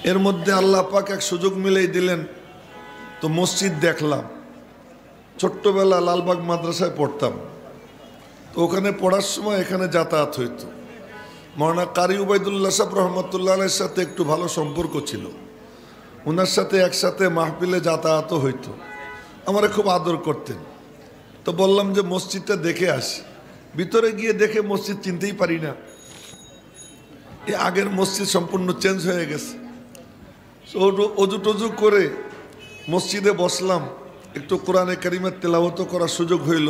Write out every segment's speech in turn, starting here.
এর মধ্যে আল্লাহ পাক এক সুযোগ মিলেই দিলেন, তো মসজিদ দেখলাম। ছোট্টবেলা লালবাগ মাদ্রাসায় পড়তাম, তো ওখানে পড়ার সময় এখানে যাতায়াত হইতো। মৌলানা কারি উবাইদুল্লাহ সাহেব রহমতুল্লাহ আলাইহির সাথে একটু ভালো সম্পর্ক ছিল, ওনার সাথে একসাথে মাহফিলে যাতায়াতও হইতো, আমারে খুব আদর করতেন। তো বললাম যে মসজিদটা দেখে আসি। ভিতরে গিয়ে দেখে মসজিদ চিনতেই পারি না, এই আগের মসজিদ সম্পূর্ণ চেঞ্জ হয়ে গেছে। অজু টজু করে মসজিদে বসলাম, একটু কোরআনে কারিমের তেলাওয়াত করার সুযোগ হইল।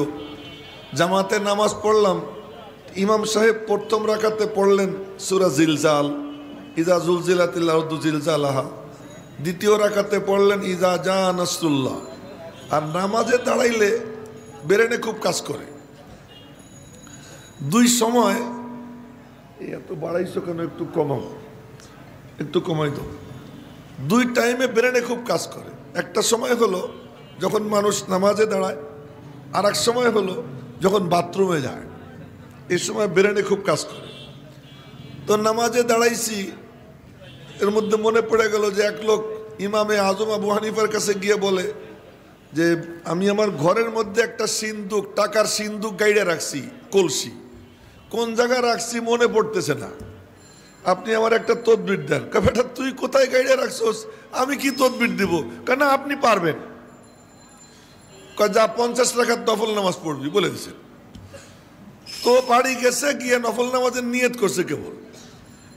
জামাতে নামাজ পড়লাম, ইমাম সাহেব প্রথম রাকাতে পড়লেন সূরা জিলজাল, ইজা জুলজিলাতিল আরদু জিলজালাহা। দ্বিতীয় রাকাতে পড়লেন ইজা জা নাসরুল্লাহ। আর নামাজে দাঁড়াইলে ব্রেনে খুব কাজ করে। দুই সময়, এত বাড়াইছো কেন, একটু কমাও, একটু কমাই দাও। দুই টাইমে ব্রেনে খুব কাজ করে। একটা সময় হলো যখন মানুষ নামাজে দাঁড়ায়, আর এক সময় হলো যখন বাথরুমে যায়, এই সময় ব্রেনে খুব কাজ করে। তো নামাজে দাঁড়াইছি, এর মধ্যে মনে পড়ে গেল যে এক লোক ইমামে আজম আবু হানিফার কাছে গিয়ে বলে যে আমি আমার ঘরের মধ্যে একটা সিন্দুক, টাকার সিন্দুক গাইড়ে রাখছি, কলসি, কোন জায়গায় রাখছি মনে পড়তেছে না, আপনি আমার একটা তদবির দেন। বেটা তুই কোথায় গাইড়ে রাখছোস, আমি কি তদবির দিব? কেন আপনি পারবেন? যা 50 রাকাত নফল নামাজ পড়বি বলে দিছে। তো বাড়ি গেছে, গিয়ে নফল নামাজের নিয়ত করছে কেবল,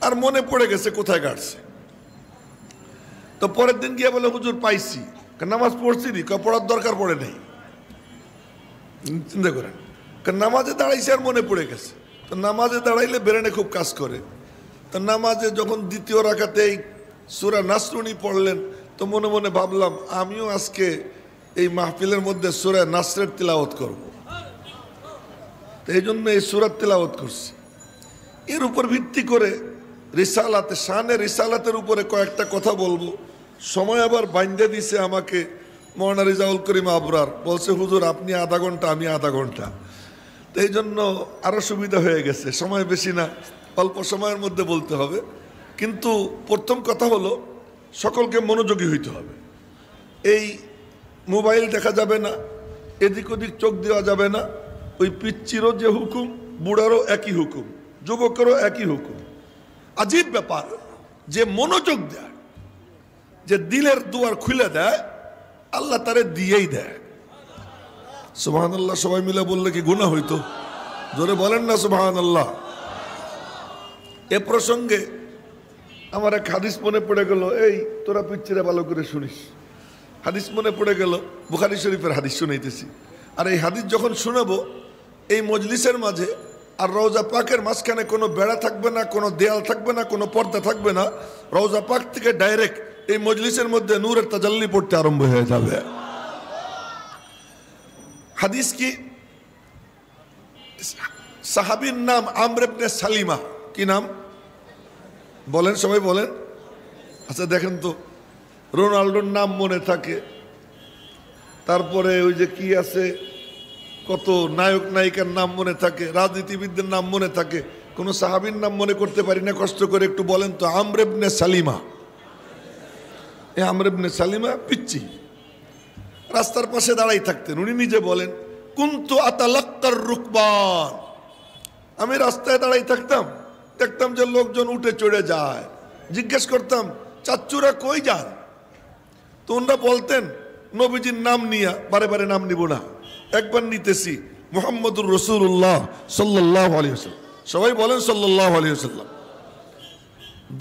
আর মনে পড়ে গেছে কোথায় কাটছে। তো পরের দিন গিয়ে বলে হুজুর পাইছি, নামাজ পড়ছি নি, পড়ার দরকার পড়ে নেই। চিন্তা করেন, নামাজে দাঁড়াইছে আর মনে পড়ে গেছে। তো নামাজে দাঁড়াইলে ব্রেনে খুব কাজ করে। তো নামাজে যখন দ্বিতীয় রাকাতে এই সূরা নাসরুনি পড়লেন, তো মনে মনে ভাবলাম আমিও আজকে এই মাহফিলের মধ্যে সূরা নাসরের তিলাওয়াত করব। তো এই জন্য এই সূরার তিলাওয়াত করছি। এর উপর ভিত্তি করে রিসালাতে, শানে রিসালাতের উপরে কয়েকটা কথা বলবো। সময় আবার বাইন্ধে দিছে আমাকে মৌলানা রিজাউল করিম আবরার, বলছে হুজুর আপনি আধা ঘন্টা, আমি আধা ঘন্টা। তো এই জন্য আরও সুবিধা হয়ে গেছে, সময় বেশি না, অল্প সময়ের মধ্যে বলতে হবে। কিন্তু প্রথম কথা হলো সকলকে মনোযোগী হইতে হবে। এই মোবাইল দেখা যাবে না, এদিক ওদিক চোখ দেওয়া যাবে না। ওই পিচ্চিরও যে হুকুম, বুড়ারও একই হুকুম, যুবকেরও একই হুকুম। আজীব ব্যাপার, যে মনোযোগ দেয়, যে দিলের দুয়ার খুলে দেয়, আল্লাহ তারে দিয়েই দেয়। সুবহানাল্লাহ সবাই মিলে বললে কি গুনাহ হইতো? জোরে বলেন না সুবহানাল্লাহ। এ প্রসঙ্গে আমার এক হাদিস মনে পড়ে গেল। এই তোরা পিচ্চিরা ভালো করে শুনিস, হাদিস মনে পড়ে গেল, বুখারী শরীফের হাদিস শুনাইতেছি। আর এই হাদিস যখন শোনাবো এই মজলিসের মাঝে, আর রওজা পাকের মাঝখানে কোনো বেড়া থাকবে না, কোনো দেয়াল থাকবে না, কোনো পর্দা থাকবে না। রওজা পাক থেকে ডাইরেক্ট এই মজলিসের মধ্যে নূরের তাজাল্লি পড়তে আরম্ভ হয়ে যাবে। হাদিস কি? সাহাবীর নাম আমর ইবনে সালিমা। কি নাম বলেন, সবাই বলেন। আচ্ছা দেখেন তো, রোনাল্ডোর নাম মনে থাকে, তারপরে ওই যে কি আছে, কত নায়ক নায়িকার নাম মনে থাকে, রাজনীতিবিদদের নাম মনে থাকে, কোনো সাহাবীর নাম মনে করতে পারি না। কষ্ট করে একটু বলেন তো, আমর ইবনে সালিমা। এই আমর ইবনে সালিমা পিচ্চি, রাস্তার পাশে দাঁড়াই থাকতেন। উনি নিজে বলেন, কুনতু আতালাক্কার রুকবান, আমি রাস্তায় দাঁড়াই থাকতাম, দেখতাম যে লোকজন উঠে চড়ে যায়, জিজ্ঞেস করতাম চাচ্চুরা কই যান? তো ওনারা বলতেন নবীজির নাম নিয়া, বারে বারে নাম নিব না, একবার নিতেছি, মুহাম্মদুর রাসূলুল্লাহ সাল্লাল্লাহু আলাইহি ওয়াসাল্লাম। সবাই বলেন সাল্লাল্লাহু আলাইহি ওয়াসাল্লাম।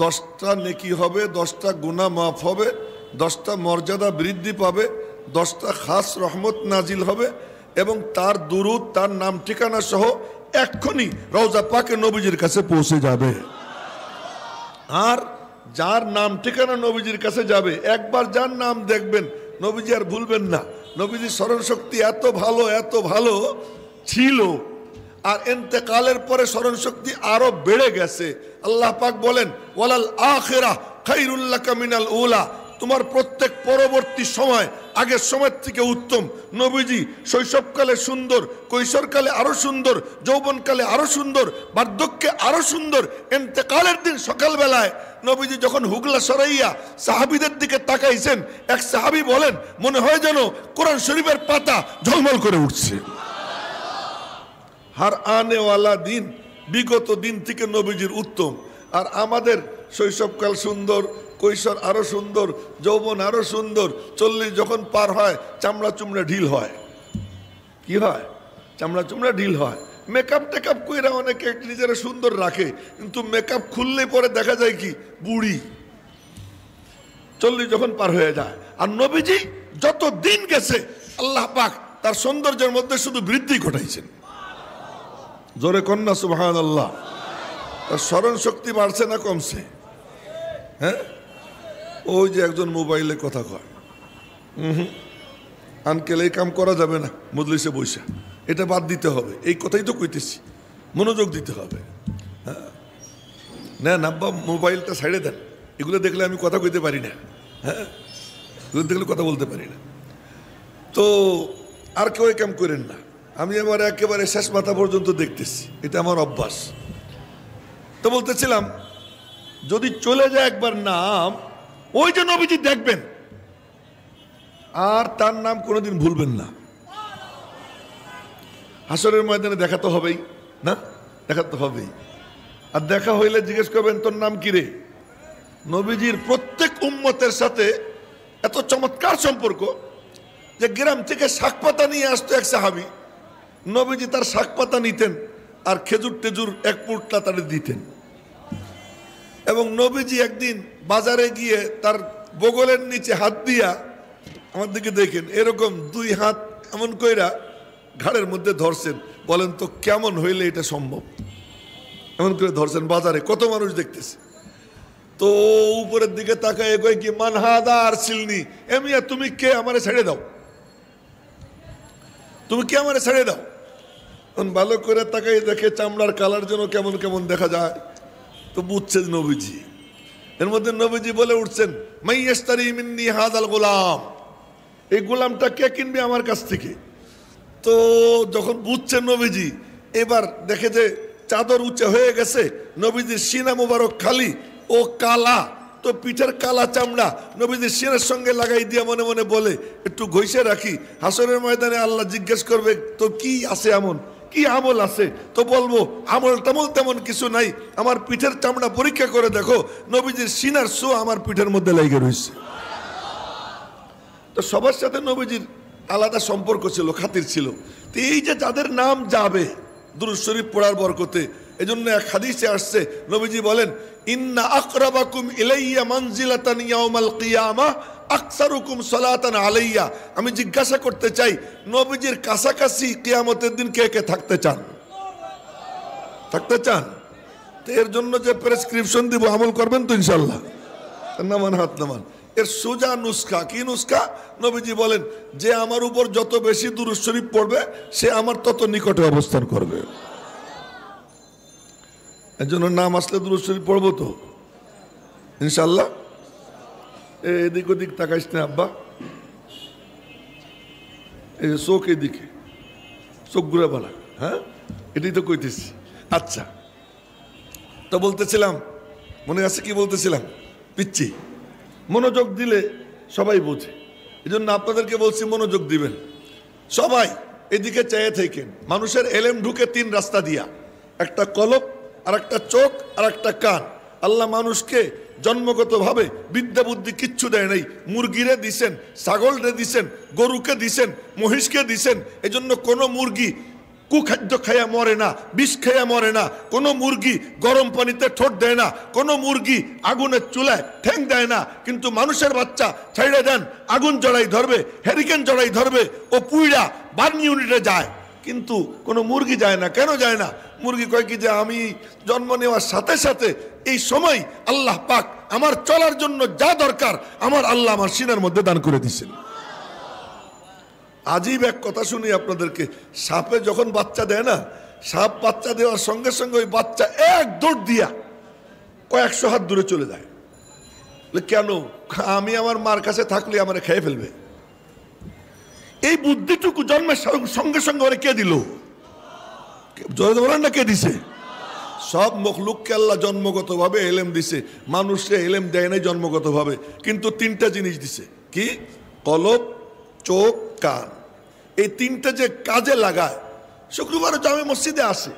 10টা নেকি হবে, 10টা গুনাহ মাফ হবে, 10টা মর্যাদা বৃদ্ধি পাবে, 10টা খাস রহমত নাজিল হবে, এবং তার দুরূদ, তার নাম ঠিকানা সহ এক্ষুনি রওজা পাকে নবীজির কাছে পৌঁছে যাবে। আর যার নাম ঠিকানা নবীজির কাছে যাবে, একবার যার নাম দেখবেন নবীজি আর ভুলবেন না। নবীজির স্মরণ শক্তি এত ভালো, এত ভালো ছিল, আর ইন্তেকালের পরে স্মরণ শক্তি আরো বেড়ে গেছে। আল্লাহ পাক বলেন, ওয়ালাল আখিরাহ খায়রুল লাকা মিনাল উলা, তোমার প্রত্যেক পরবর্তী সময় আগের সময় থেকে উত্তম। নবীজি শৈশবকালে সুন্দর, কৈশোরকালে আরো সুন্দর, যৌবনকালে আরো সুন্দর, বার্ধক্যে আরো সুন্দর। ইন্তেকালের দিন সকালবেলায় নবীজি যখন হুগলা সরাইয়া সাহাবীদের দিকে তাকাইছেন, এক সাহাবী বলেন মনে হয় যেন কোরআন শরীফের পাতা ঝলমল করে উঠছে। হার আনেওয়ালা দিন, বিগত দিন থেকে নবীজির উত্তম। আর আমাদের শৈশবকাল সুন্দর, কৈশোর আরো সুন্দর, যৌবন আরো সুন্দর, 40 যখন পার হয় চামড়া চুমড়া ঢিল হয়। কি হয়? চামড়া চুমড়া ঢিল হয়। মেকআপ টেকআপ কইরা অনেকে নিজেরা সুন্দর রাখে, কিন্তু মেকআপ খুললে পরে দেখা যায় কি বুড়ি। 40 যখন পার হয়ে যায়। আর নবীজি যত দিন গেছে আল্লাহ পাক তার সৌন্দর্যের মধ্যে শুধু বৃদ্ধি ঘটাইছেন। জোরে কন্যা সুবহানাল্লাহ। তার স্মরণ শক্তি বাড়ছে না কমছে? হ্যাঁ, ওই যে একজন মোবাইলে কথা কয়, আনকেল এই কাম করা যাবে না মজলিসে বৈশা, এটা বাদ দিতে হবে। এই কথাই তো কইতেছি, মনোযোগ দিতে হবে। হ্যাঁ, না আব্বা মোবাইলটা ছাইড়ে দেন, এগুলো দেখলে আমি কথা কইতে পারি না। হ্যাঁ, এগুলো দেখলে কথা বলতে পারি না। তো আর কেউ এই কাম করেন না। আমি আবার একেবারে শেষ মাথা পর্যন্ত দেখতেছি, এটা আমার অভ্যাস। তো বলতেছিলাম, যদি চলে যায় একবার নাম, ওই যে নবীজি দেখবেন আর তার নাম কোনোদিন ভুলবেন না। হাসরের ময়দানে দেখা তো হবেই না, দেখা তো হবেই। আর দেখা হইলে জিজ্ঞেস করবেন তোর নাম কি রে? নবীজির প্রত্যেক উম্মতের সাথে এত চমৎকার সম্পর্ক যে গ্রাম থেকে শাকপাতা নিয়ে আসতো এক সাহাবী, নবীজি তার শাকপাতা নিতেন আর খেজুর টেজুর এক পুটলা তাদের দিতেন। এবং নবীজি একদিন বাজারে গিয়ে তার বগলের নিচে হাত দিয়া, আমার দিকে দেখেন, এরকম 2 হাত এমন কইরা ঘাড়ের মধ্যে ধরছেন। বলেন তো কেমন হইলে এটা সম্ভব? এমন করে ধরছেন, বাজারে কত মানুষ দেখতেছে। তো উপরের দিকে তাকায় কই কি মানহাদা আর সিলনি, এমিয়া তুমি কে? আমারে ছেড়ে দাও, তুমি কে? আমারে ছেড়ে দাও। ভালো করে তাকাই দেখে চামড়ার কালার যেন কেমন কেমন দেখা যায়। তো বুঝছে নবীজি। এর মধ্যে নবীজি বলে উঠছেন, মাইয়াশতারি মিন্নি হাযাল গোলাম, এই গোলামটা কে কিনবে আমার কাছ থেকে? তো যখন বুঝছেন নবীজি, এবার দেখে যে চাদর উঁচা হয়ে গেছে, নবীজির সিনা মোবারক খালি, ও কালা, তো পিঠের কালা চামড়া নবীজির সিনার সঙ্গে লাগাই দিয়ে মনে মনে বলে একটু ঘষে রাখি, হাসরের ময়দানে আল্লাহ জিজ্ঞেস করবে তো কি আছে, এমন কি আমল আছে? তো বলবো আমল টামল তেমন কিছু নাই, আমার পিঠের চামড়া পরীক্ষা করে দেখো, নবীজির সিনার সো আমার পিঠের মধ্যে লেগে রয়েছে। তো সবার সাথে নবীজির আলাদা সম্পর্ক ছিল, খাতির ছিল। তো এই যে যাদের নাম যাবে দুরূদ শরীফ পড়ার বরকতে, এজন্য এক হাদিসে আসছে, নবীজি বলেন ইন্না আকরাবাকুম ইলাইয়া মানজিলাতান ইয়াউমাল কিয়ামাহ আকসারুকুম সালাতান আলাইয়া। আমি জিজ্ঞাসা করতে চাই, নবীজির কাছাকাছি কিয়ামতের দিন কে কে থাকতে চান? থাকতে চান? তো এর জন্য যে প্রেসক্রিপশন দিব আমল করবেন তো ইনশাআল্লাহ? নামান, হাত নামান। এর সোজা নুসখা কি? নুসখা নবীজি বলেন যে আমার উপর যত বেশি দুরূদ শরীফ পড়বে সে আমার তত নিকটে অবস্থান করবে। এর জন্য নাম আসলে দুরূদ শরীফ পড়বো তো ইনশাআল্লাহ। এদিক ওদিক তাকাইস না আব্বা, এই চোখ এদিকে, চোখ ঘুরে বলা। হ্যাঁ, এটাই তো কইতেছি। আচ্ছা, তো বলতেছিলাম, মনে আছে কি বলতেছিলাম? পিচ্ছি মনোযোগ দিলে সবাই বোঝে, এই জন্য আপনাদেরকে বলছি মনোযোগ দিবেন সবাই। এদিকে চেয়ে থাকেন। মানুষের এলেম ঢুকে 3 রাস্তা দিয়া, একটা কলব, আর একটা চোখ, আর একটা কান। আল্লাহ মানুষকে জন্মগতভাবে বিদ্যা বুদ্ধি কিচ্ছু দেয় নাই। মুরগিরে দিছেন, ছাগলরে দিছেন, গরুকে দিছেন, মহিষকে দিছেন। এজন্য কোনো মুরগি কুখাদ্য খাইয়া মরে না, বিষ খাইয়া মরে না। কোনো মুরগি গরম পানিতে ঠোঁট দেয় না, কোনো মুরগি আগুনের চুলায় ঠ্যাং দেয় না। কিন্তু মানুষের বাচ্চা ছাইড়ে দেন, আগুন জড়াই ধরবে, হ্যারিকেন জড়াই ধরবে, ও পুইড়া বার্ন ইউনিটে যায়। কিন্তু কোনো মুরগি যায় না। কেন যায় না? মুরগি কয় কি যে আমি জন্ম নেওয়ার সাথে সাথে এই সময় আল্লাহ পাক আমার চলার জন্য যা দরকার আমার আল্লাহ আমার সিনার মধ্যে দান করে দিয়েছেন। আজীব এক কথা শুনি আপনাদেরকে। সাপে যখন বাচ্চা দেয় না, সাপ বাচ্চা দেওয়ার সঙ্গে সঙ্গে ওই বাচ্চা এক দৌড় দিয়া কয়েকশো হাত দূরে চলে যায়। কেন? আমি আমার মার কাছে থাকলে আমার খেয়ে ফেলবে। এই বুদ্ধিটুকু জন্মের সঙ্গে সঙ্গে ওরা কে দিল? জোরে বলেন না কে দিছে? সব মখলুককে আল্লাহ জন্মগতভাবে এলেম দিছে, মানুষকে এলেম দেয় নাই জন্মগতভাবে। কিন্তু তিনটা জিনিস দিছে, কি? কলব, চোখ, কান। এই তিনটা যে কাজে লাগায়। শুক্রবার জামে মসজিদে আসে,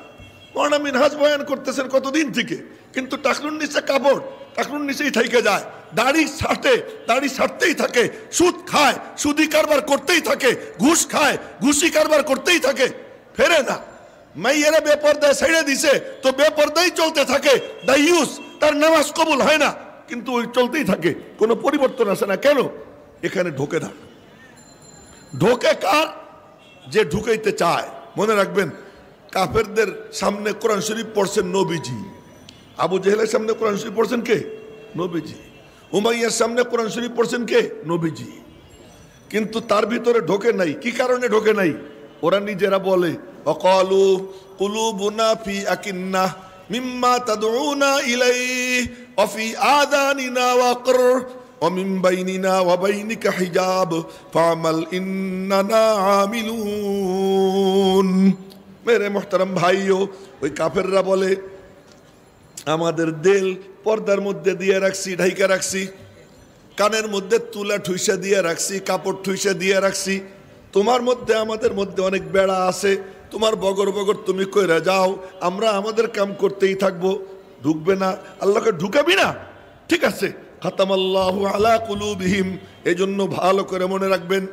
মৌলানা মিনহাজ বয়ান করতেছেন কতদিন থেকে, কিন্তু টাকনুর নিচে কাপড়, টাকনুর নিচেই থেকে যায়। দাড়ি ছাটে, দাড়ি ছাড়তেই থাকে। সুদ খায়, সুদি কারবার করতেই থাকে। ঘুষ খায়, ঘুষি কারবার করতেই থাকে, ফেরে না। মাইয়েরা বেপর্দায় ছেড়ে দিছে, তো বেপর্দাই চলতে থাকে। দাইয়ুস, তার নামাজ কবুল হয় না, কিন্তু ওই চলতেই থাকে, কোনো পরিবর্তন আসে না। কেন? এখানে ঢোকে না। ঢোকে কার? যে ঢুকাইতে চায়। মনে রাখবেন, কাফেরদের সামনে কোরআন শরীফ পড়ছেন নবীজি। আবু জেহেলের সামনে কোরআন শরীফ পড়ছেন কে? নবীজি। উমাইয়ার সামনে কোরআন শরীফ পড়ছেন কে? নবীজি। কিন্তু তার ভিতরে ঢোকে নাই। কি কারণে ঢোকে নাই? ওরা নিজেরা বলে, অকালু কুলুবুনা ফি আকিন্নাহ মিম্মা তাদউনা ইলাইহি ওয়া ফি আযানিনা ওয়াকর ওয়া মিন বাইনিনা ওয়া বাইনিকা হিজাব ফা'মাল ইন্নানা আমিলুন। মেরে মুহতারাম ভাইও, ওই কাফেররা বলে আমাদের দিল পর্দার মধ্যে দিয়ে রাখছি, ঢাইকা রাখছি, কানের মধ্যে তুলা ঠুইসা দিয়ে রাখছি, কাপড় ঠুইসা দিয়ে রাখছি। তোমার মধ্যে আমাদের মধ্যে অনেক বেড়া আছে, তোমার বগর বগর তুমি কইরা যাও, আমরা আমাদের কাম করতেই থাকবো। ঢুকবে না, আল্লাহকে ঢুকাবি না, ঠিক আছে। খাতামাল্লাহু আলা কুলুবিহিম। এই জন্য ভালো করে মনে রাখবেন,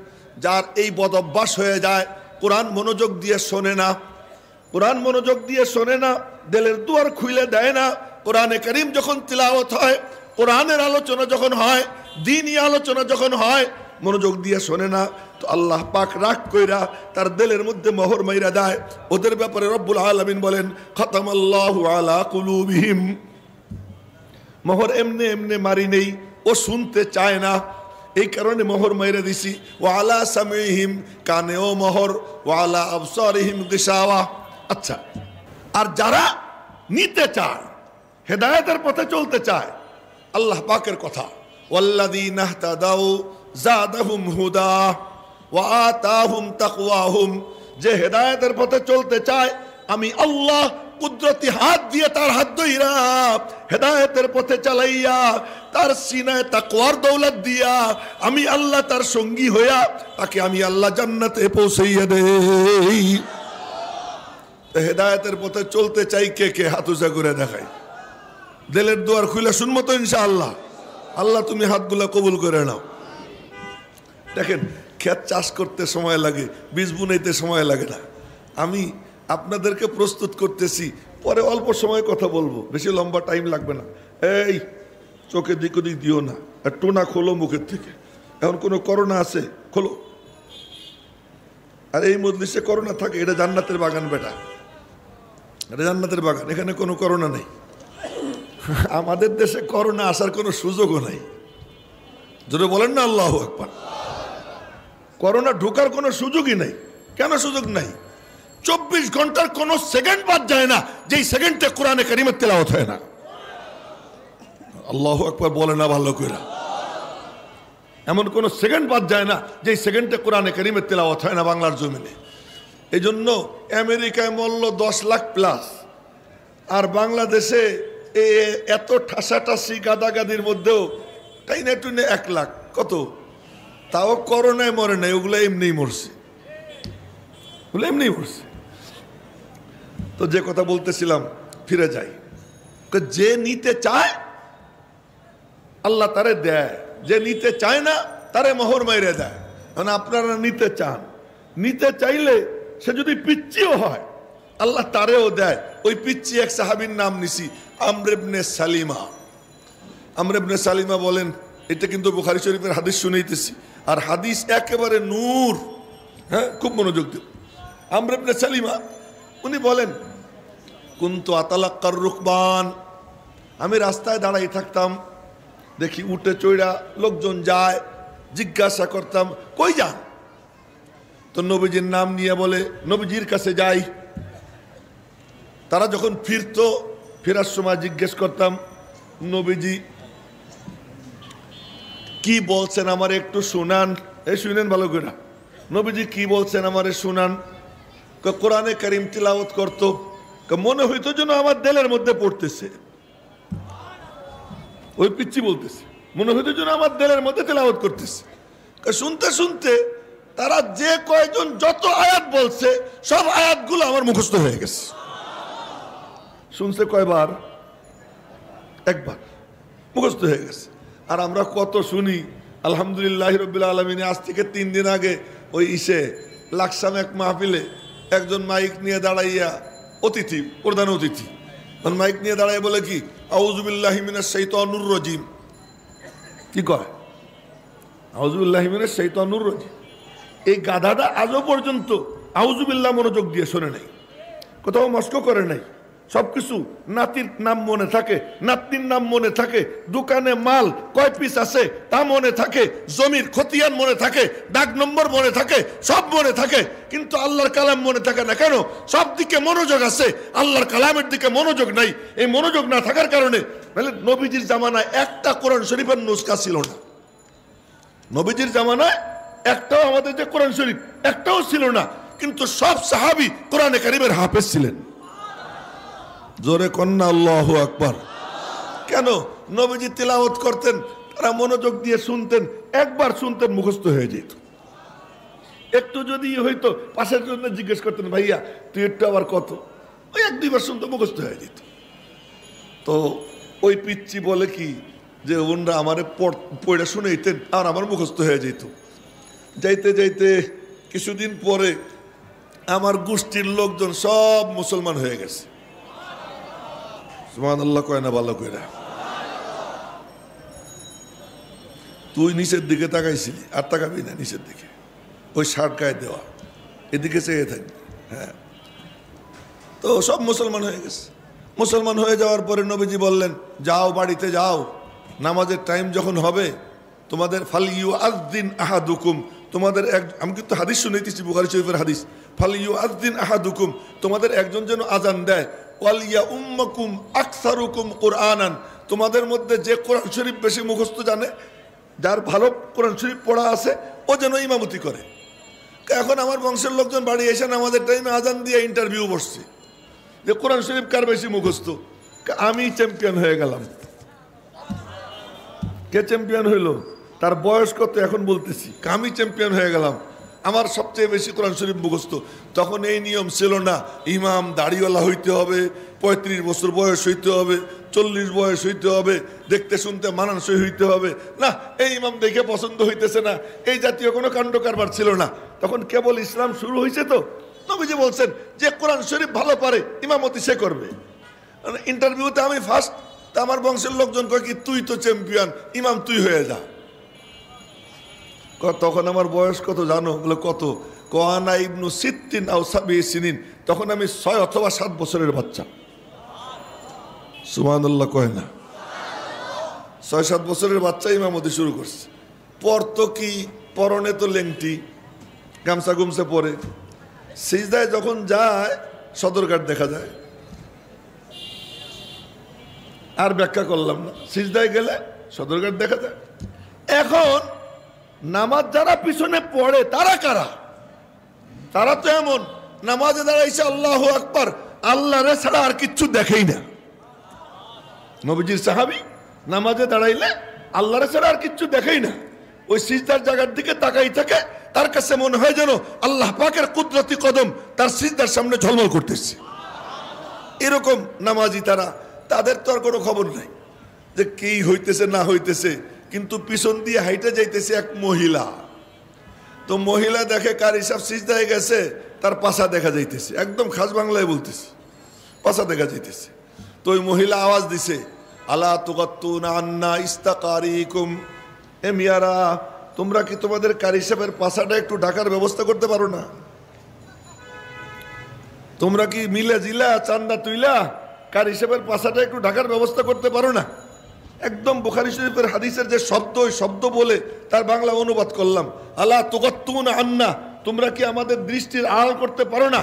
যার এই বদ অভ্যাস হয়ে যায়, কোরআন মনোযোগ দিয়ে শোনে না, কোরআন মনোযোগ দিয়ে শোনে না, দিলের দুয়ার খুলে দেয় না। কোরআনে কারীম যখন তিলাওয়াত হয়, কোরআনের আলোচনা যখন হয়, দ্বীনি আলোচনা যখন হয়, মনোযোগ দিয়ে শোনে না, তো আল্লাহ পাক রাগ কইরা তার দিলের মধ্যে মোহর মাইরা দেয়। ওদের ব্যাপারে রব্বুল আলামিন বলেন, খাতামাল্লাহু আলা কুলুবিহিম। মোহর এমনি এমনি মারি নেই, ও শুনতে চায় না, এই কারণে মোহর মাইরা দিছি। ওয়া আলা সামিহিম, কানেও মোহর। ওয়া আলা আবসারিহিম গিশাওয়া। আচ্ছা, আর যারা নিতে চায়, হেদায়েতের পথে চলতে চায়, আল্লাহ পাকের কথা, ওয়াল্লাযীনা ইহতাদাউ যাদাহুম হুদা ওয়া আতাহুম তাকওয়াহুম। যে হেদায়েতের পথে চলতে চায়, আমি আল্লাহ কুদরতি হাত দিয়ে তার হাত ধইরা হেদায়েতের পথে চালাইয়া, তার সিনায় তাকওয়ার দৌলত দিয়া, আমি আল্লাহ তার সঙ্গী হইয়া তাকে আমি আল্লাহ জান্নাতে পৌঁছাইয়া দেই। হেদায়েতের পথে চলতে চাই কে কে? হাত উঁচা করে দেখাই। দিলের দুয়ার খুলে শুনবো তো ইনশাআল্লাহ। আল্লাহ তুমি হাতগুলা কবুল করে নাও। দেখেন, ক্ষেত চাষ করতে সময় লাগে, বীজ বুনাইতে সময় লাগে না। আমি আপনাদেরকে প্রস্তুত করতেছি, পরে অল্প সময় কথা বলবো, বেশি লম্বা টাইম লাগবে না। এই চোখের দিক ওদিক দিও না, আর টোনা খোলো মুখের থেকে। এখন কোনো করোনা আছে? খোলো। আর এই মজলিসে করোনা থাকে, এটা জান্নাতের বাগান বেটা, এটা জান্নাতের বাগান, এখানে কোনো করোনা নেই। আমাদের দেশে করোনা আসার কোনো সুযোগও নাই। যদি বলেন না আল্লাহু আকবার। করোনা ঢোকার কোনো সুযোগই নাই। কেন সুযোগ নাই? 24 ঘন্টার কোনো সেকেন্ড বাদ যায় না যেই সেকেন্ডে কোরআনে কারীমের তেলাওয়াত হয় না। আল্লাহু আকবার বলে না ভালো করে। এমন কোন সেকেন্ড বাদ যায় না যেই সেকেন্ডে কোরআনে কারীমের তেলাওয়াত হয় না বাংলার জমিনে। এই জন্য আমেরিকায় মরল 10 লাখ প্লাস, আর বাংলাদেশে এত ঠাসাঠাসি গাদাগাদির মধ্যেও তাই না টুনে 1 লাখ। কত? তাও করোনায় মরে নাই, ওগুলো এমনি মরছে, ওগুলো এমনি মরছে। তো যে কথা বলতেছিলাম, ফিরে যাই। যে নিতে চায় আল্লাহ তারে দেয়, যে নিতে চায় না তারে মোহর মাইরে দেয়। মানে আপনারা নিতে চান, নিতে চাইলে সে যদি পিচ্চিও হয় আল্লাহ তারেও দেয়। ওই পিচ্চি এক সাহাবীর নাম নিছি, আমর ইবনে সালিমা। আমর ইবনে সালিমা বলেন, এটা কিন্তু বুখারী শরীফের হাদিস শুনাইতেছি, আর হাদিস একেবারে নূর। হ্যাঁ, খুব মনোযোগ দিন। আমর ইবনে সালিমা উনি বলেন, কুনতু আতালাক্কার রুকবান। আমি রাস্তায় দাঁড়াই থাকতাম, দেখি উঠে চড়া লোকজন যায়, জিজ্ঞাসা করতাম কই যান? তো নবীজির নাম নিয়ে বলে নবীজির কাছে যাই। তারা যখন ফিরতো, ফেরার সময় জিজ্ঞেস করতাম, নবীজি কি বলছেন আমার একটু শোনান। এই শুনেন ভালো করে, নবীজি কি বলছেন আমারে শুনান। কোরআনে কারীম তিলাওয়াত করতো, মনে হইতো যেন আমার দিলের মধ্যে পড়তেছে। ওই পিচ্চি বলতেছে মনে হইতো যেন আমার দিলের মধ্যে তিলাওয়াত করতেছে। শুনতে শুনতে তারা যে কয়জন যত আয়াত বলছে সব আয়াতগুলো আমার মুখস্থ হয়ে গেছে। শুনছে কয়বার? একবার, মুখস্থ হয়ে গেছে। আর আমরা কত শুনি। আলহামদুলিল্লাহ রাব্বিল আলামিন। আজ থেকে 3 দিন আগে ওই লাকসাম এক মাহফিলে একজন মাইক নিয়ে দাঁড়াইয়া, অতিথি, প্রধান অতিথি, মাইক নিয়ে দাঁড়াই বলে কি, আউযু বিল্লাহি মিনাশ শাইতানির রাজিম। কি কয়? আউযু বিল্লাহি মিনাশ শাইতানির রাজিম। এই গাধাটা আজও পর্যন্ত আউযু বিল্লাহ মনোযোগ দিয়ে শোনে নাই, কোথাও মস্ক করে নাই। সবকিছু নাতির নাম মনে থাকে, নাতনির নাম মনে থাকে, দোকানে মাল কয় পিস আছে তা মনে থাকে, জমির খতিয়ান মনে থাকে, ডাক নম্বর মনে থাকে, সব মনে থাকে, কিন্তু আল্লাহর কালাম মনে থাকে না। কেন? সব দিকে মনোযোগ আছে, আল্লাহর কালামের দিকে মনোযোগ নাই। এই মনোযোগ না থাকার কারণে নবীজির জামানায় একটা কোরআন শরীফের নুসখা ছিল না। নবীজির জামানায় একটাও, আমাদের যে কোরআন শরীফ একটাও ছিল না, কিন্তু সব সাহাবী কোরআনে কারীমের হাফেজ ছিলেন। জোরে কন্না আল্লাহু আকবার। কেন? নবীজি তিলাওয়াত করতেন, তারা মনোযোগ দিয়ে শুনতেন, একবার শুনতেন মুখস্থ হয়ে যেত। একটু যদি হইতো পাশের জন্য জিজ্ঞেস করতেন, ভাইয়া তুই একটু আবার কত, ওই 1-2 বার শুনতে মুখস্থ হয়ে যেত। তো ওই পিচ্চি বলে কি যে ওনরা আমারে পড়ে শুনেইতেন আর আমার মুখস্থ হয়ে যেত। যাইতে যাইতে কিছুদিন পরে আমার গোষ্ঠীর লোকজন সব মুসলমান হয়ে গেছে। সুবহানাল্লাহ কয় না ভালো কইরা? তুই নিচের দিকে তাকাইছিলি, আর তাকাবি না নিচের দিকে, ওই শার্ট গায়ে দেওয়া, এদিকে চেয়ে থাকবি। হ্যাঁ, তো সব মুসলমান হয়ে গেছে। মুসলমান হয়ে যাওয়ার পরে নবীজি বললেন, যাও বাড়িতে যাও, নামাজের টাইম যখন হবে তোমাদের ফালিউ আযদিন আহাদুকুম, তোমাদের আমি কিন্তু হাদিস শুনাইতেছি, বুখারী শরীফের হাদিস, ফালিউ আযদিন আহাদুকুম, তোমাদের একজন যেন আজান দেয়, ওয়ালিয়া উম্মাকুম আকসারুকুম কুরআনান, তোমাদের মধ্যে যে কোরআন শরীফ বেশি মুখস্থ জানে, যার ভালো কোরআন শরীফ পড়া আছে, ও যেন ইমামতি করে। এখন আমার বংশের লোকজন বাড়ি এসে আমাদের টাইমে আজান দিয়ে ইন্টারভিউ বসছে যে কোরআন শরীফ কার বেশি মুখস্থ। আমি চ্যাম্পিয়ন হয়ে গেলাম। কে চ্যাম্পিয়ন হইলো? তার বয়স কত এখন বলতেছি, আমি চ্যাম্পিয়ন হয়ে গেলাম, আমার সবচেয়ে বেশি কোরআন শরীফ মুখস্থ। তখন এই নিয়ম ছিল না ইমাম দাড়িওয়ালা হইতে হবে, 35 বছর বয়স হইতে হবে, 40 বয়স হইতে হবে, দেখতে শুনতে মানানসই হইতে হবে, না এই ইমাম দেখে পছন্দ হইতেছে না, এই জাতীয় কোনো কাণ্ড কারবার ছিল না। তখন কেবল ইসলাম শুরু হয়েছে। তো নবীজি বলছেন যে কোরআন শরীফ ভালো পারে ইমামতি সে করবে। ইন্টারভিউতে আমি ফার্স্ট, তা আমার বংশের লোকজন কয় কি তুই তো চ্যাম্পিয়ন, ইমাম তুই হয়ে যা। তখন আমার বয়স কত জানো? বলে কত? কোয়ানা ইবনু সিত্তিন আও সাবি সিনিন, তখন আমি 6 অথবা 7 বছরের বাচ্চা। সুবহানাল্লাহ কয় না? 6-7 বছরের বাচ্চা ইমামতি শুরু করছে। পরতো কি, পরনে তো লেংটি, গামছা গুমছে পরে, সিজদায় যখন যায় সদরঘাট দেখা যায়। আর ব্যাখ্যা করলাম না, সিজদায় গেলে সদরঘাট দেখা যায়। এখন নামাজ যারা পিছনে পড়ে তারা কারা? তারা তো এমন নামাজে দাঁড়াইছে আল্লাহু আকবার, আল্লাহরে ছাড়া আর কিচ্ছু দেখেই না। নবীজির সাহাবী নামাজে দাঁড়াইলে আল্লাহরে ছাড়া আর কিচ্ছু দেখেই না, ওই সিজদার জায়গার দিকে তাকাই থাকে। তার কাছে মনে হয় যেন আল্লাহ পাকের কুদরতি কদম তার সিজদার সামনে ঝলমল করতেছে। এরকম নামাজি তারা, তাদের তো আর কোনো খবর নাই যে কি হইতেছে না হইতেছে। কিন্তু পিছন দিয়ে হাইটে যাইতেছে এক মহিলা, তো মহিলা দেখে কারি সাহেব সিজদায় গেছে, তার পাছা দেখা যাইতেছে, একদম খাস বাংলায় বলতেছে, পাছা দেখা যাইতেছে। তো ওই মহিলা আওয়াজ দিছে, আলা তুগাত্তুনা আন্না ইস্তাকারিকুম, এ মিয়ারা তোমরা কি তোমাদের কারি সাহেবের পাছাটা একটু ঢাকার ব্যবস্থা করতে পারো না? তোমরা কি মিলে জিলা চান্দা তুইলা কারি সাহেবের পাছাটা একটু ঢাকার ব্যবস্থা করতে পারো না? একদম বুখারী শরীফের হাদিসের যে শব্দ, ওই শব্দ বলে তার বাংলা অনুবাদ করলাম, আলা তুগাত্তুনা আন্না, তোমরা কি আমাদের দৃষ্টির আড়াল করতে পারো না?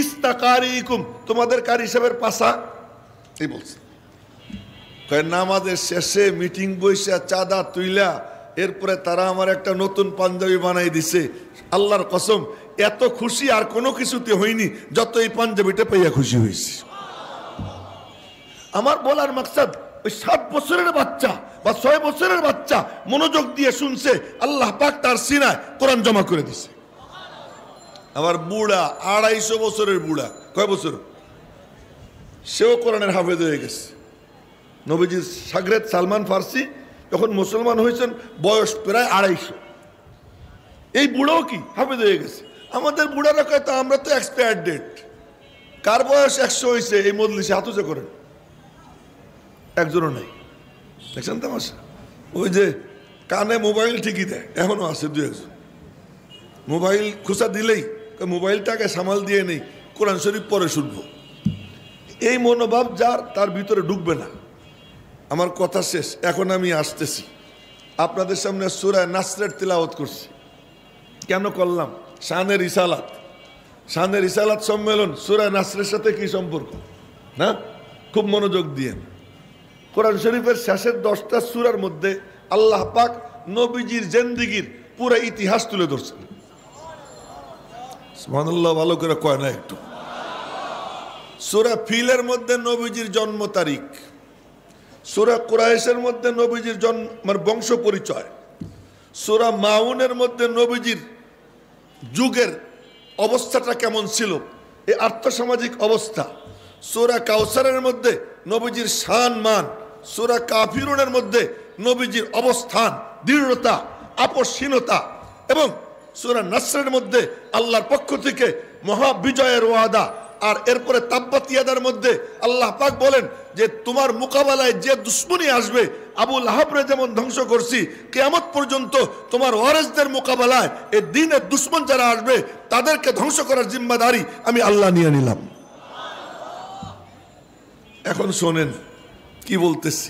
ইস্তাকারিকুম, তোমাদের কারি সাহেবের পাছা। এই বলছে নামাজের শেষে মিটিং বইসা চাঁদা তুইলা এরপরে তারা আমার একটা নতুন পাঞ্জাবি বানাই দিছে। আল্লাহর কসম, এত খুশি আর কোনো কিছুতে হইনি যত এই পাঞ্জাবিটা পাইয়া খুশি হয়েছি। আমার বলার মাকসাদ, ওই 7 বছরের বাচ্চা বা 6 বছরের বাচ্চা মনোযোগ দিয়ে শুনছে, আল্লাহ পাক তার সিনায় কোরআন জমা করে দিছে। আমার বুড়া 250 বছরের বুড়া, কয় বছর, সেও কোরআনের হাফেজ হয়ে গেছে। নবীজির শাগরেদ সালমান ফার্সি যখন মুসলমান হয়েছেন বয়স প্রায় 250, এই বুড়াও কি হাফেজ হয়ে গেছে। আমাদের বুড়ারা কয়, তো আমরা তো এক্সপায়ার ডেট। কার বয়স 100 হয়েছে এই মজলিসে হাত উঁচু করেন? একজনও নাই। দেখছেন তামাশা? ওই যে কানে মোবাইল ঠিকই দেয়, এখনো আছে 2-1জন। মোবাইল খুঁচা দিলেই মোবাইলটাকে সামাল দিয়ে নেই, কোরআন শরীফ পরে শুনবো। এই মনোভাব যার, তার ভিতরে ঢুকবে না। আমার কথা শেষ, এখন আমি আসতেছি আপনাদের সামনে সূরা নাসরের তিলাওয়াত করছি। কেন করলাম? শানের রিসালাত, শানের রিসালাত সম্মেলন সূরা নাসরের সাথে কি সম্পর্ক না? খুব মনোযোগ দিয়ে। কোরআন শরীফের শেষের 10টা সূরার মধ্যে আল্লাহ পাক নবীজির জিন্দেগীর পুরো ইতিহাস তুলে ধরছেন। সুবহানাল্লাহ, ভালো করে কয় না একটু? সূরা ফিলের মধ্যে নবীজির জন্ম তারিখ, সূরা কুরাইশের মধ্যে নবীজির জন্মের বংশ পরিচয়, সূরা মাউনের মধ্যে নবীজির যুগের অবস্থাটা কেমন ছিল, এই আর্থসামাজিক অবস্থা, সূরা কাউসারের মধ্যে নবীজির শান মান, সূরা কাফিরুনের মধ্যে নবীজির অবস্থান, দৃঢ়তা, আপসহীনতা, এবং সূরা নাসরের মধ্যে আল্লাহর পক্ষ থেকে মহাবিজয়ের ওয়াদা। আর এরপরে তাব্বাত ইয়াদার মধ্যে আল্লাহ পাক বলেন যে তোমার মোকাবেলায় যে দুশমনী আসবে, আবু লাহাবরে যেমন ধ্বংস করছি, কিয়ামত পর্যন্ত তোমার ওয়ারিসদের মোকাবেলায় এই দ্বীনের দুশমন যারা আসবে তাদেরকে ধ্বংস করার জিম্মাদারি আমি আল্লাহ নিয়ে নিলাম। এখন শোনেন কি বলতেছি।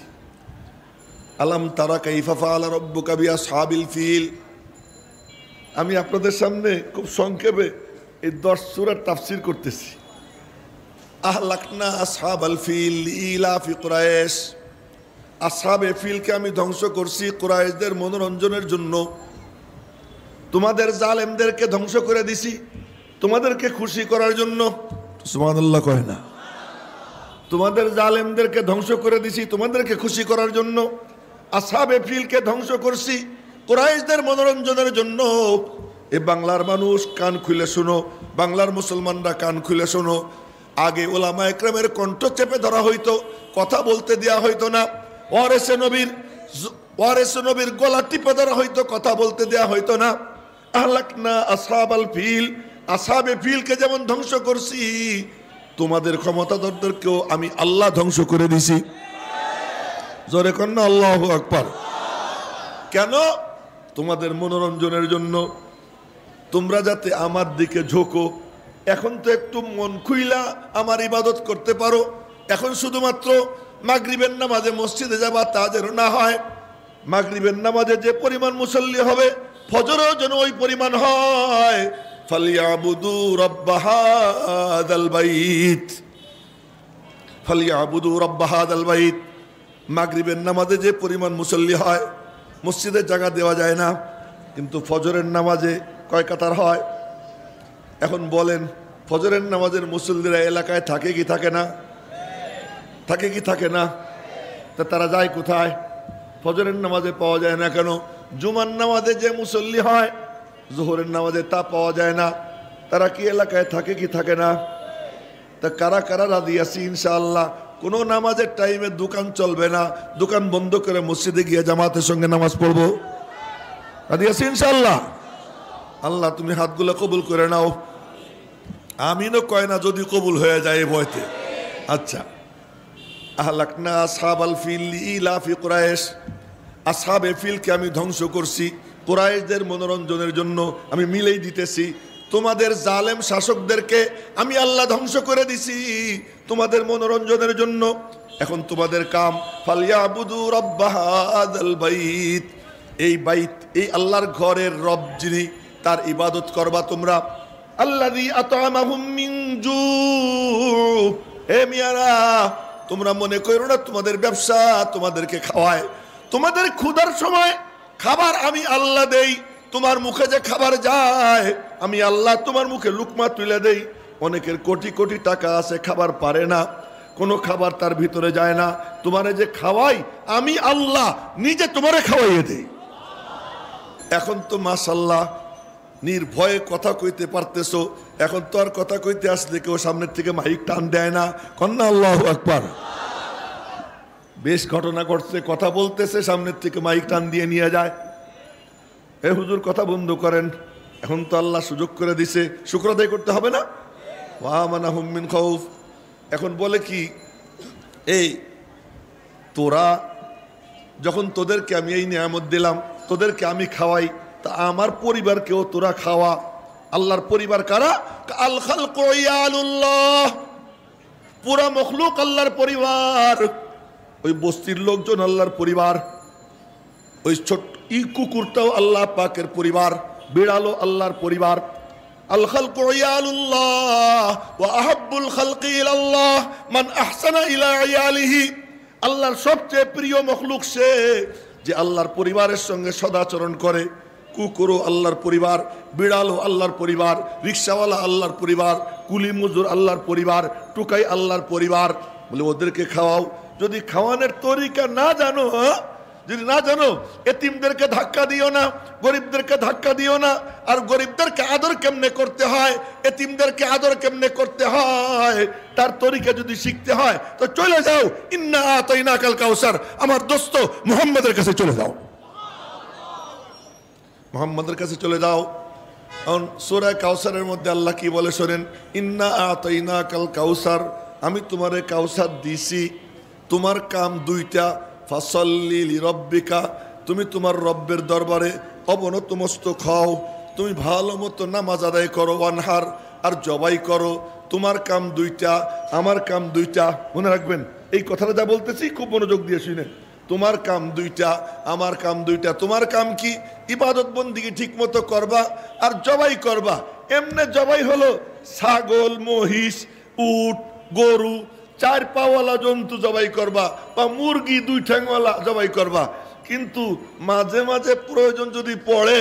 আলাম তারা কাইফা ফাআলা রাব্বুকা বিআসহাবিল ফিল। আমি আপনাদের সামনে খুব সংক্ষেপে এই 10 সূরার তাফসীর করতেছি। আহলাকনা আসহাবাল ফিল ইলাফি কুরাইশ। আসহাবে ফিলকে আমি ধ্বংস করছি কুরাইশদের মনোরঞ্জনের জন্য। তোমাদের জালেমদেরকে ধ্বংস করে দিছি তোমাদেরকে খুশি করার জন্য। সুবহানাল্লাহ কয় না? তোমাদের জালেমদেরকে ধ্বংস করে দিছি তোমাদেরকে খুশি করার জন্য। আসহাবে ফিলকে ধ্বংস করছি কুরাইশদের মনোরঞ্জনের জন্য। এ বাংলার মানুষ কান খুলে শোনো, বাংলার মুসলমানরা কান খুলে শোনো। আগে ওলামা একরামের কণ্ঠ চেপে ধরা হইতো, কথা বলতে দেয়া হইতো না। ওয়ারেসে নবীর গলা টিপে ধরা হইতো, কথা বলতে দেয়া হইতো না। আহলাকনা আসহাবাল ফিল, আসহাবে ফিলকে যেমন ধ্বংস করছি তোমাদের ক্ষমতাধরদেরকেও আমি আল্লাহ ধ্বংস করে দিছি। জোরে কন্না আল্লাহু আকবার। কেন? তোমাদের মনোরঞ্জনের জন্য, তোমরা যাতে আমার দিকে ঝোঁকো। এখন তো একটু মন খুইলা আমার ইবাদত করতে পারো। এখন শুধুমাত্র মাগরিবের নামাজে মসজিদে যাবা তা যেন না হয়। মাগরিবের নামাজে যে পরিমাণ মুসল্লি হবে ফজরেও যেন ওই পরিমাণ হয়। ফালিয়াবুদু রাব্ব হাযাল বাইত, ফালিয়াবুদু রাব্ব হাযাল বাইত। মাগরিবের নামাজে যে পরিমাণ মুসল্লি হয়, মসজিদে জায়গা দেওয়া যায় না, কিন্তু ফজরের নামাজে কয় কাতার হয়? এখন বলেন, ফজরের নামাজের মুসল্লিরা এলাকায় থাকে কি থাকে না? থাকে কি থাকে না? তা তারা যায় কোথায়? ফজরের নামাজে পাওয়া যায় না কেন? জুমার নামাজে যে মুসল্লি হয় জোহরের নামাজে তা পাওয়া যায় না। তারা কি এলাকায় থাকে কি থাকে না? তা কারা কারা রাজি আছি ইনশাআল্লাহ কোনো নামাজের টাইমে দোকান চলবে না, দোকান বন্ধ করে মসজিদে গিয়ে জামাতের সঙ্গে নামাজ পড়বো? রাজি আছি ইনশাআল্লাহ? আল্লাহ তুমি হাতগুলো কবুল করে নাও। আমিনও কয় না যদি কবুল হয়ে যায় এই ভয়তে। আচ্ছা, আহলাকনা আসহাবাল ফিল ইলাফি কুরাইশ। আসহাবে ফিলকে আমি ধ্বংস করছি কুরাইশদের মনোরঞ্জনের জন্য। আমি মিলেই দিতেছি, তোমাদের জালেম শাসকদেরকে আমি আল্লাহ ধ্বংস করে দিছি তোমাদের মনোরঞ্জনের জন্য। এখন তোমাদের কাম ফালিয়াবুদু রাব্ব হাযাল বাইত। এই বাইত, এই আল্লাহর ঘরের রব যিনি, তার ইবাদত করবা তোমরা। আল্লাযী আত'আমাহুম মিন জু। হে মিয়ারা, তোমরা মনে করো না তোমাদের ব্যবসা তোমাদেরকে খাওয়ায়। তোমাদের ক্ষুধার সময় খাবার আমি আল্লাহ দেই, তোমার মুখে যে খাবার যায় আমি আল্লাহ তোমার মুখে লুকমা তুলে দেই। অনেকের কোটি কোটি টাকা আছে, খাবার পারে না, কোনো খাবার তার ভিতরে যায় না। তোমারে যে খাওয়াই আমি আল্লাহ নিজে তোমারে খাওয়াইয়ে দেই। এখন তো মাশাআল্লাহ নির্ভয়ে কথা কইতে পারতেছো। এখন তো আর কথা কইতে আসলে কেউ সামনের থেকে মাইক টান দেয় না, কন্যা আল্লাহু আকবার। বেশ ঘটনা ঘটছে, কথা বলতেছে সামনের থেকে মাইক টান দিয়ে নিয়ে যায়, এ হুজুর কথা বন্ধ করেন। এখন তো আল্লাহ সুযোগ করে দিছে, শুকর আদায় করতে হবে না? ওয়া মানাহুম মিন খাউফ। এখন বলে কি, এই তোরা যখন তোদেরকে আমি এই নিয়ামত দিলাম, তোদেরকে আমি খাওয়াই, তা আমার পরিবারকেও তোরা খাওয়া। আল্লাহর পরিবার কারা? আল খালকু ইয়ালুল্লাহ, পুরা মখলুক আল্লাহর পরিবার। ওই বস্তির লোকজন আল্লাহর পরিবার, ওই ছোট কুকুরটাও আল্লাহ পাকের পরিবার, বিড়ালও আল্লাহর পরিবার। আল খালকু ইয়ালুল্লাহ ওয়া আহাব্বুল খালকি ইলাল্লাহ মান আহসানা ইলা ইয়ালিহি। আল্লাহর সবচেয়ে প্রিয় মখলুক সে যে আল্লাহর পরিবারের সঙ্গে সদাচরণ করে। কুকুরও আল্লাহর পরিবার, বিড়ালও আল্লাহর পরিবার, রিক্সাওয়ালা আল্লাহর পরিবার, কুলি মজুর আল্লাহর পরিবার, টুকাই আল্লাহর পরিবার। বলে ওদেরকে খাওয়াও। যদি খাওয়ানোর তরিকা না জানো, যদি না জানো, এতিমদেরকে ধাক্কা দিও না, গরিবদেরকে ধাক্কা দিও না। আর গরিবদেরকে আদর কেমনে করতে হয়, এতিমদেরকে আদর কেমনে করতে হয়, তার তরিকা যদি শিখতে হয় তো চলে যাও ইন্না আতাইনাকাল কাউসার, আমার দোস্ত মুহাম্মদের কাছে চলে যাও, মুহাম্মদের কাছে চলে যাও। কারণ সূরা কাউসারের মধ্যে আল্লাহ কি বলে শোনেন, ইন্না আতাইনাকাল কাউসার, আমি তোমারে কাউসার দিছি। তোমার কাম দুইটা, ফাসাল্লি লিরাব্বিকা, তুমি তোমার রব্বের দরবারে অবনত মস্তক হও, তুমি ভালো মতো নামাজ আদায় করো, ওয়ানহার আর জবাই করো। তোমার কাম দুইটা, আমার কাম দুইটা। মনে রাখবেন এই কথাটা যা বলতেছি খুব মনোযোগ দিয়ে শুনেন। তোমার কাম দুইটা, আমার কাম দুইটা। তোমার কাম কি? ইবাদত বন্দিগি ঠিক মতো করবা আর জবাই করবা। এমনে জবাই হলো ছাগল, মহিষ, উট, গরু, চার পাওয়ালা জন্তু জবাই করবা, বা মুরগি দুই ঠ্যাংওয়ালা জবাই করবা। কিন্তু মাঝে মাঝে প্রয়োজন যদি পড়ে,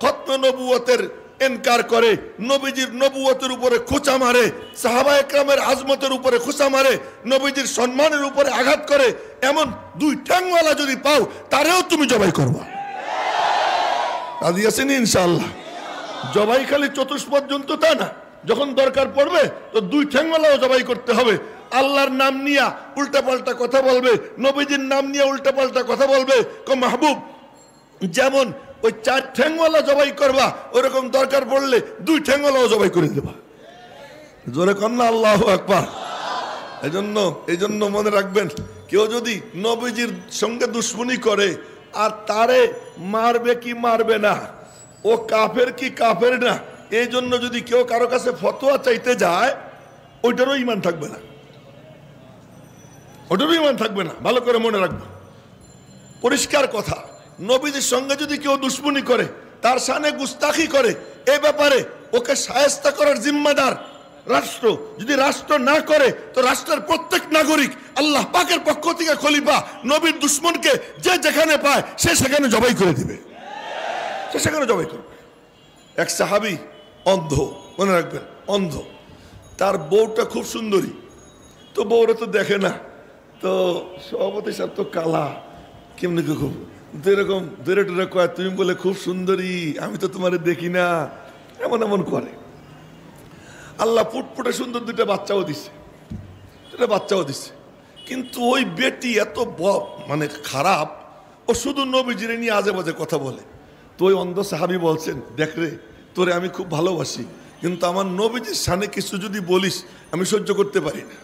খতমে নবুয়তের এনকার করে, নবীজির নবুয়তের উপরে খোঁচা মারে, সাহাবা একরামের আজমতের উপরে খোঁচা মারে, নবীজির সম্মানের উপরে আঘাত করে, এমন দুই ঠ্যাংওয়ালা যদি পাও তারেও তুমি জবাই করবা। রাজি আছেন ইনশাআল্লাহ? জবাই খালি চতুষ্পদ জন্তু তা না, যখন দরকার পড়বে তো দুই ঠ্যাংওয়ালাও জবাই করতে হবে। আল্লাহর নাম নিয়ে উল্টাপাল্টা কথা বলবে, নবীজির নাম নিয়ে উল্টাপাল্টা কথা বলবে, মাহবুব যেমন ওই চার ঠ্যাংওয়ালা জবাই করবা, ওরকম দরকার পড়লে দুই ঠ্যাংওয়ালাও জবাই করে দেবা। জোরে কন্যা আল্লাহু আকবার। এই জন্য মনে রাখবেন, কেউ যদি নবীজির সঙ্গে দুশ্মনী করে আর তারে মারবে কি মারবে না, ও কাফের কি কাফের না, এই জন্য যদি কেউ কারো কাছে ফতোয়া চাইতে যায়, ওইটারও ঈমান থাকবে না, ওটারও ঈমান থাকবে না। ভালো করে মনে রাখবো, পরিষ্কার কথা। নবীজির সঙ্গে যদি কেউ দুশ্মনী করে, তার শানে গুস্তাখি করে, এই ব্যাপারে ওকে শায়েস্তা করার জিম্মাদার রাষ্ট্র। যদি রাষ্ট্র না করে তো রাষ্ট্রের প্রত্যেক নাগরিক আল্লাহ পাকের পক্ষ থেকে খলিফা নবীর দুশ্মনকে যে যেখানে পায় সে সেখানে জবাই করে দিবে, সে সেখানে জবাই করবে। এক সাহাবী অন্ধ, মনে রাখবেন অন্ধ, তার বউটা খুব সুন্দরী, তো বউরা তো দেখে না, তো সভাপতি সাহেব তো কালা, কেমনি খুব এরকম ধরে টরে কয়, তুমি বলে খুব সুন্দরী, আমি তো তোমারে দেখি না, এমন এমন করে। আল্লাহ ফুটফুটে সুন্দর দুটা বাচ্চাও দিছে, কিন্তু ওই বেটি এত মানে খারাপ, ও শুধু নবীজিরে নিয়ে আজে বাজে কথা বলে। তো ওই অন্ধ সাহাবী বলছেন, দেখ রে, তোরে আমি খুব ভালোবাসি, কিন্তু আমার নবীজির সামনে কিছু যদি বলিস আমি সহ্য করতে পারি না,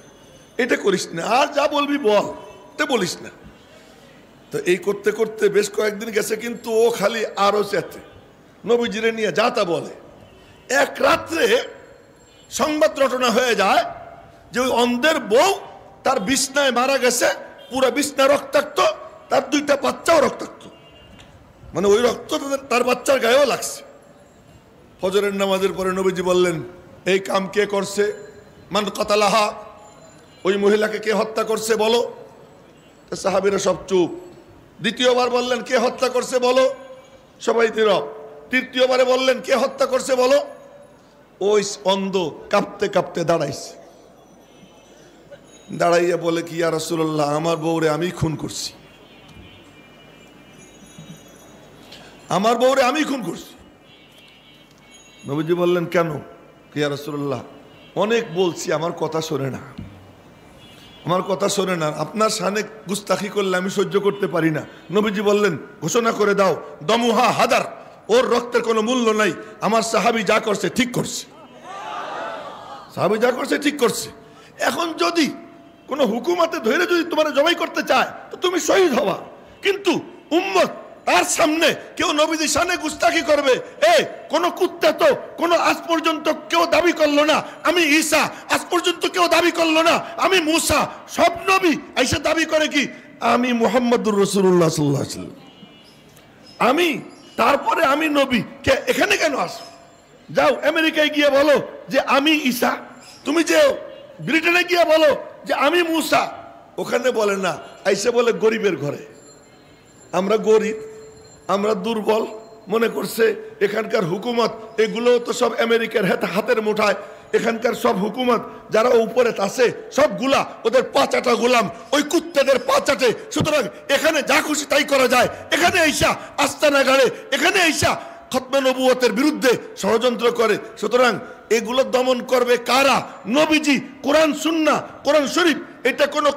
এটা করিস না, আর যা বলবি বল, এটা বলিস না। তো এই করতে করতে বেশ কয়েকদিন গেছে, কিন্তু ও খালি আরো চেতে নবীজিরে নিয়ে যা তা বলে। এক রাত্রে সংবাদ রটনা হয়ে যায় যে ওই অন্ধের বউ তার বিছনায় মারা গেছে, পুরা বিছনা রক্তাক্ত, তার দুইটা বাচ্চাও রক্তাক্ত, মানে ওই রক্ত তার বাচ্চার গায়েও লাগছে। ফজরের নামাজের পরে নবীজি বললেন, এই কাম কে করছে? মান কাতালাহা, ওই মহিলাকে কে হত্যা করছে বলো। সাহাবীরা সব চুপ। দ্বিতীয়বার বললেন কে হত্যা করছে বলো, সবাই নীরব। তৃতীয়বারে বললেন কে হত্যা করছে বলো, ওই অন্ধ কাঁপতে কাঁপতে দাঁড়াইছে, দাঁড়াইয়া বলে কি ইয়া রাসূলুল্লাহ, আমার বউরে আমি খুন করছি, আমার বউরে আমি খুন করছি। নবীজি বললেন কেন? কি ইয়া রাসূলুল্লাহ, অনেক বলছি, আমার কথা শোনে না, আমার কথা শোনে না, আপনার শানে গুস্তাখি করলে আমি সহ্য করতে পারি না। নবীজি বললেন ঘোষণা করে দাও, দমুহা হাদার, ওর রক্তের কোনো মূল্য নাই, আমার সাহাবী যা করছে ঠিক করছে, সাহাবী যা করছে ঠিক করছে। এখন যদি কোনো হুকুমাতে ধরে যদি তোমার জবাই করতে চায় তো তুমি শহীদ হবা, কিন্তু উম্মত তার সামনে কেউ নবীজি শানে গুস্তাখি করবে, কোন কুত্তা তো কোন আজ পর্যন্ত কেউ দাবি করলো না আমি ঈসা, আজ পর্যন্ত কেউ দাবি করলো না আমি মুসা, সব নবী এসে দাবি করে কি আমি মুহাম্মদুর রাসূলুল্লাহ সাল্লাল্লাহু আলাইহি ওয়াসাল্লাম, আমি, তারপরে আমি নবী। কে এখানে কেন আসো? যাও আমেরিকায় গিয়ে বলো যে আমি ঈসা, তুমি যে ব্রিটেনে গিয়ে বলো যে আমি মুসা, ওখানে বলে না, আইসে বলে গরিবের ঘরে। আমরা গরিব, আমরা দুর্বল, মনে করছে এখানকার হুকুমত এগুলো তো সব আমেরিকার হাতের মুঠায়, এখানকার সব হুকুমত যারা উপরে আছে সবগুলা ওদের পাঁচাটা গোলাম, ওই কুত্তাদের পাঁচাটে, সুতরাং এখানে যা খুশি তাই করা যায়। এখানে আইসা আস্তানা গাড়ে, এখানে আইসা খতমে নবুয়তের বিরুদ্ধে ষড়যন্ত্র করে। সুতরাং এগুলো দমন করবে কারা? নবীজি কোরআন সুন্নাহ, কোরআন শরীফ, এটা কোনো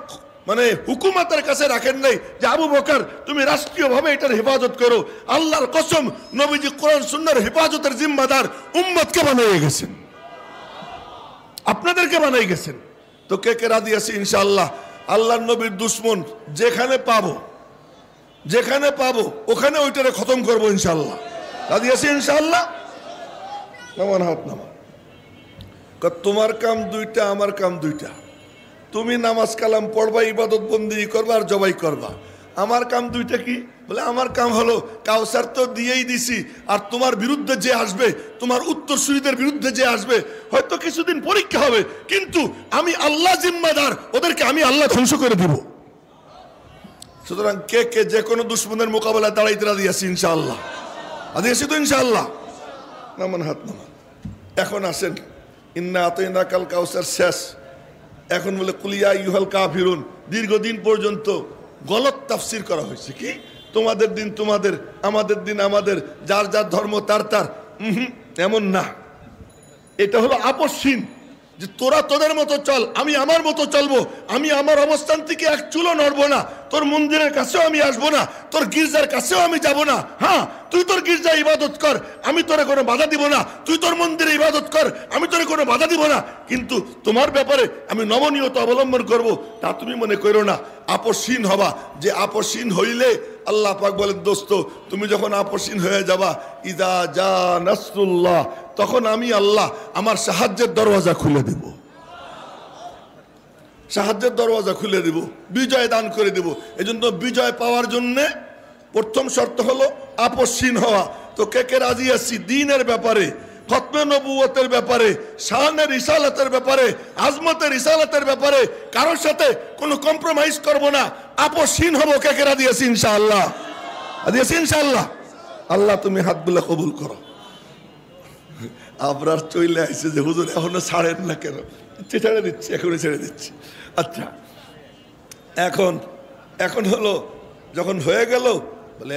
মানে হুকুমতের কাছে রাখেন নাই যে আবু বকর তুমি রাষ্ট্রীয়ভাবে এটার হেফাজত করো। আল্লাহর কসম, নবীজি কোরআন সুন্নাহর হেফাজতের জিম্মাদার উম্মতকে বানিয়ে গেছেন, আপনাদেরকে বানিয়ে গেছেন। তো কে কে রাজি আছে ইনশাআল্লাহ? আল্লাহর নবীর দুশমন যেখানে পাবো, যেখানে পাবো ওখানে ওইটারে খতম করবো ইনশাআল্লাহ। রাজি আছে ইনশাআল্লাহ? নামান হাত নামা। তোমার কাম দুইটা, আমার কাম দুইটা। তুমি নামাজ কালাম পড়বা, ইবাদত বন্দেগী করবা আর জবাই করবা। আমার কাম দুইটা কি? বলে আমার কাম হলো কাউসার তো দিয়েই দিছি, আর তোমার বিরুদ্ধে যে আসবে, তোমার উত্তরসূরিদের বিরুদ্ধে যে আসবে, হয়তো কিছুদিন পরীক্ষা হবে, কিন্তু আমি আল্লাহ জিম্মাদার, ওদেরকে আমি আল্লাহ ধ্বংস করে দিব। সুতরাং কে কে যে কোনো দুশ্মনের মোকাবেলায় দাঁড়াইতে রাজি আছি ইনশাআল্লাহ? রাজি আছি তো ইনশাআল্লাহ? নামান হাত নামান। এখন আসেন, ইন্না আতাইনা কাল কাউসার শেষ, এখন বলে কুলিয়া ইউহাল কাফিরুন। দীর্ঘদিন পর্যন্ত গলত তাফসির করা হয়েছে, কি তোমাদের দিন তোমাদের, আমাদের দিন আমাদের, যার যার ধর্ম তার তার। এমন না, এটা হলো আপসহীন, যে তোরা তোদের মতো চল, আমি আমার মতো চলবো, আমি আমার অবস্থান থেকে এক চুলো নড়বো না, তোর মন্দিরের কাছেও আমি আসবো না, তোর গির্জার কাছেও আমি যাব না। হ্যাঁ, তুই তোর গির্জায় ইবাদত কর, আমি তোরে কোনো বাধা দিব না, তুই তোর মন্দিরে ইবাদত কর, আমি তোরে কোনো বাধা দিব না, কিন্তু তোমার ব্যাপারে আমি নমনীয়তা অবলম্বন করব, তা তুমি মনে করো না। আপসহীন হবা, যে আপসহীন হইলে আল্লাহ পাক বলেন দোস্ত তুমি যখন আপসহীন হয়ে যাবা, ইদা জা নাসরুল্লাহ, তখন আমি আল্লাহ আমার সাহায্যের দরওয়াজা খুলে দেব, সাহায্যের দরওয়াজা খুলে দেব, বিজয় দান করে দেব। এজন্য বিজয় পাওয়ার জন্য প্রথম শর্ত হলো আপসহীন হওয়া। তো কে কে রাজি আছি দ্বীনের ব্যাপারে, খতমে নবুয়তের ব্যাপারে, শানের রিসালাতের ব্যাপারে, আজমতের রিসালাতের ব্যাপারে কারোর সাথে কোনো কম্প্রোমাইজ করব না, আপসহীন হব? কে কে রাজি আছি ইনশাআল্লাহ? রাজি আছি ইনশাআল্লাহ? আল্লাহ তুমি হাতগুলো কবুল করো। আপনার চলে আসছে যে হুজুর এখনো ছাড়েন না কেন? ছেড়ে দিচ্ছি, এখনই ছেড়ে দিচ্ছি। আচ্ছা, এখন এখন হলো যখন হয়ে গেল, বলে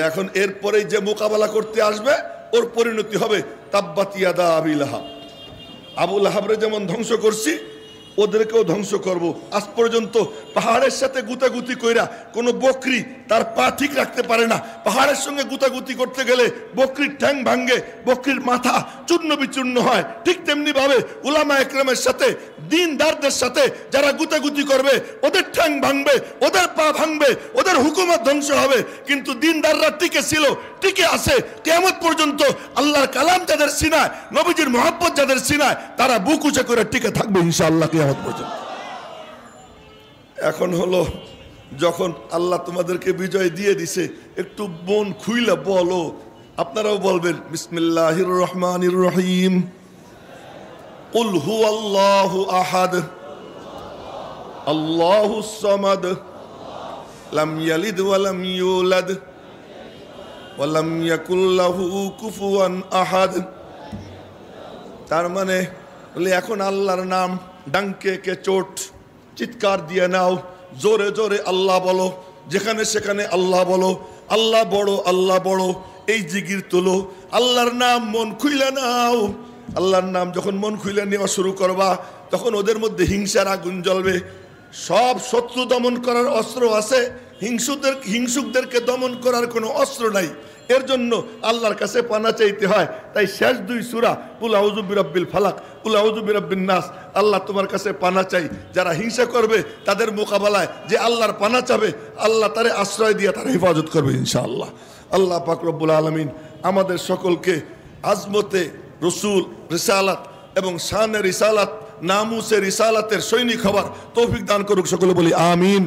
এখন এরপরে যে মোকাবেলা করতে আসবে ওর পরিণতি হবে তাব্বাত ইয়াদা আবি লাহাব। আবু লাহাবরে যেমন ধ্বংস করছি ওদেরকেও ধ্বংস করব। আজ পর্যন্ত পাহাড়ের সাথে গুতাগুতি কইরা কোনো বকরি তার পা ঠিক রাখতে পারে না। পাহাড়ের সঙ্গে গুতাগুতি করতে গেলে বকরির ঠ্যাং ভাঙ্গে, বকরির মাথা চূর্ণ বিচূর্ণ হয়। ঠিক তেমনি ভাবে উলামা একরামের সাথে, দ্বীনদারদের সাথে যারা গুতাগুতি করবে ওদের ঠ্যাং ভাঙবে, ওদের পা ভাঙবে, ওদের হুকুমত ধ্বংস হবে। কিন্তু দ্বীনদাররা টিকে ছিল, টিকে আছে কিয়ামত পর্যন্ত। আল্লাহর কালাম যাদের সিনায়, নবীজির মহব্বত যাদের সিনায়, তারা বুক উঁচা করে টিকে থাকবে ইনশাআল্লাহ কিয়ামত পর্যন্ত। এখন হলো যখন আল্লাহ তোমাদেরকে বিজয় দিয়ে দিছে, একটু মন খুইলা বলো, আপনারাও বলবেন বিসমিল্লাহির রহমানির রহিম, কুল হুয়াল্লাহু আহাদ, আল্লাহুস সামাদ, লাম ইয়ালিদ ওয়া লাম ইউলাদ ওয়া লাম ইয়াকুল লাহু কুফুয়ান আহাদ। তার মানে বলে এখন আল্লাহর নাম ডাঙ্কে কে চোট, চিৎকার দিয়ে নাও, জোরে জোরে আল্লাহ বলো, যেখানে সেখানে আল্লাহ বলো, আল্লাহ বড়, আল্লাহ বড়, এই জিগির তোলো, আল্লাহর নাম মন খুইলে নাও। আল্লাহর নাম যখন মন খুইলে নেওয়া শুরু করবা, তখন ওদের মধ্যে হিংসার আগুন জ্বলবে। সব শত্রু দমন করার অস্ত্র আছে, হিংসুকদেরকে দমন করার কোনো অস্ত্র নাই। এর জন্য আল্লাহর কাছে পানা চাইতে হয়। তাই শেষ দুই সূরা কুল আউযু বিরাব্বিল ফালাক, কুল আউযু বিরাব্বিন নাস, আল্লাহ তোমার কাছে পানা চাই। যারা হিংসা করবে তাদের মোকাবেলায় যে আল্লাহর পানা চাবে, আল্লাহ তারে আশ্রয় দিয়ে তার হেফাজত করবে ইনশাআল্লাহ। আল্লাহ পাক রব্বুল আলামিন আমাদের সকলকে আজমতে রসুল, রিসালাত এবং শানে রিসালাত, নামুসে রিসালাতের সৈনিক হবার তৌফিক দান করুক। সকলে বলি আমিন।